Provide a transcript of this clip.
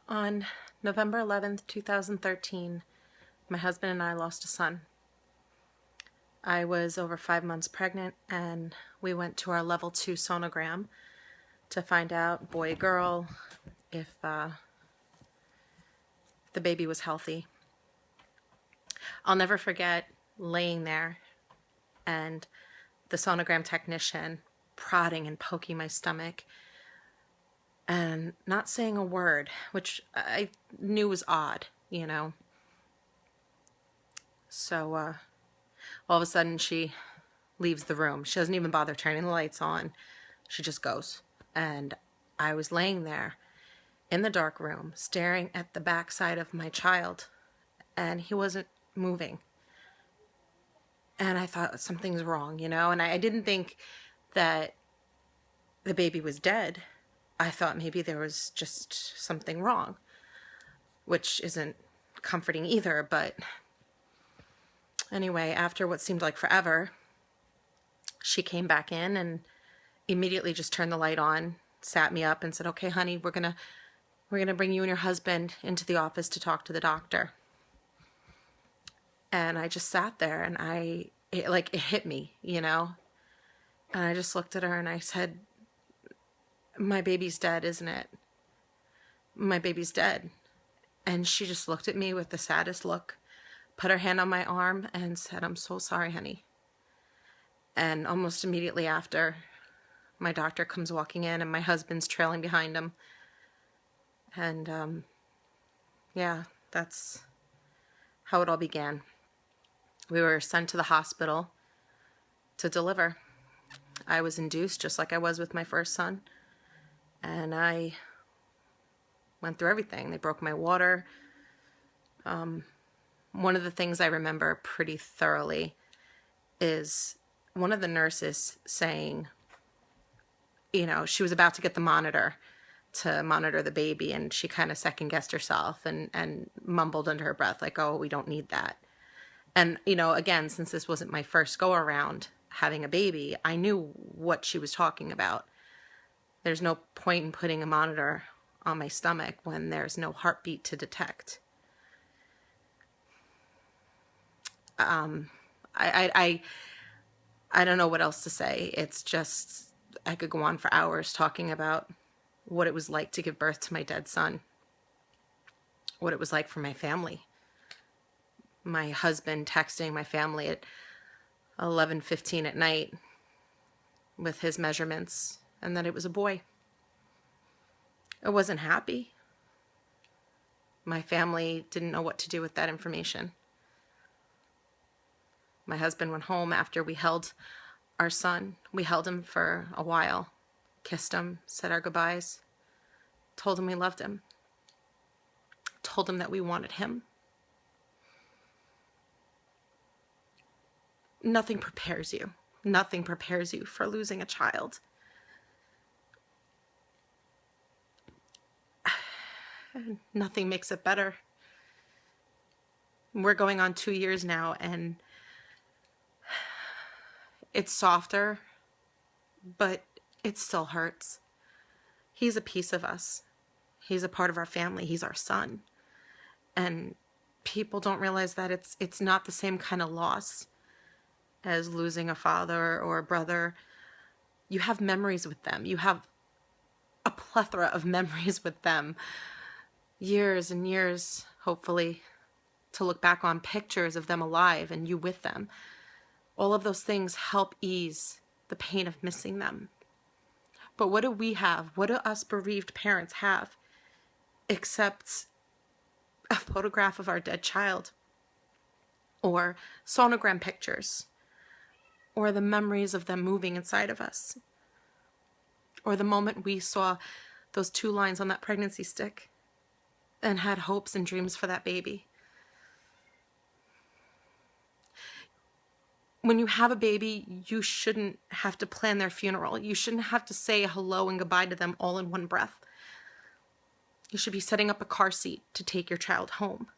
On November 11th, 2013, my husband and I lost a son. I was over 5 months pregnant, and we went to our level 2 sonogram to find out, boy, girl, if the baby was healthy. I'll never forget laying there and the sonogram technician prodding and poking my stomach and not saying a word, which I knew was odd, you know. So all of a sudden she leaves the room. She doesn't even bother turning the lights on. She just goes. And I was laying there in the dark room staring at the backside of my child, and he wasn't moving. And I thought, something's wrong, you know. And I didn't think that the baby was dead. I thought maybe there was just something wrong, which isn't comforting either. But anyway, after what seemed like forever, she came back in and immediately just turned the light on, sat me up and said, "Okay, honey, we're gonna bring you and your husband into the office to talk to the doctor." And I just sat there, and it hit me, you know. And I just looked at her and I said, "My baby's dead, isn't it? My baby's dead." And she just looked at me with the saddest look, put her hand on my arm and said, "I'm so sorry, honey." And almost immediately after, my doctor comes walking in and my husband's trailing behind him. And yeah, that's how it all began. We were sent to the hospital to deliver. I was induced just like I was with my first son. And I went through everything. They broke my water. One of the things I remember pretty thoroughly is one of the nurses saying, you know, she was about to get the monitor to monitor the baby, and she kind of second-guessed herself and mumbled under her breath, like, "Oh, we don't need that." And, you know, again, since this wasn't my first go-around having a baby, I knew what she was talking about. There's no point in putting a monitor on my stomach when there's no heartbeat to detect. I don't know what else to say. It's just, I could go on for hours talking about what it was like to give birth to my dead son, what it was like for my family. My husband texting my family at 11:15 at night with his measurements, and that it was a boy. I wasn't happy. My family didn't know what to do with that information. My husband went home after we held our son. We held him for a while, kissed him, said our goodbyes, told him we loved him, told him that we wanted him. Nothing prepares you. Nothing prepares you for losing a child. Nothing makes it better. We're going on 2 years now, and it's softer, but it still hurts. He's a piece of us. He's a part of our family. He's our son. And people don't realize that it's not the same kind of loss as losing a father or a brother. You have memories with them. You have a plethora of memories with them. Years and years, hopefully, to look back on, pictures of them alive and you with them. All of those things help ease the pain of missing them. But what do we have? What do us bereaved parents have except a photograph of our dead child, or sonogram pictures, or the memories of them moving inside of us, or the moment we saw those 2 lines on that pregnancy stick and had hopes and dreams for that baby? When you have a baby, you shouldn't have to plan their funeral. You shouldn't have to say hello and goodbye to them all in one breath. You should be setting up a car seat to take your child home.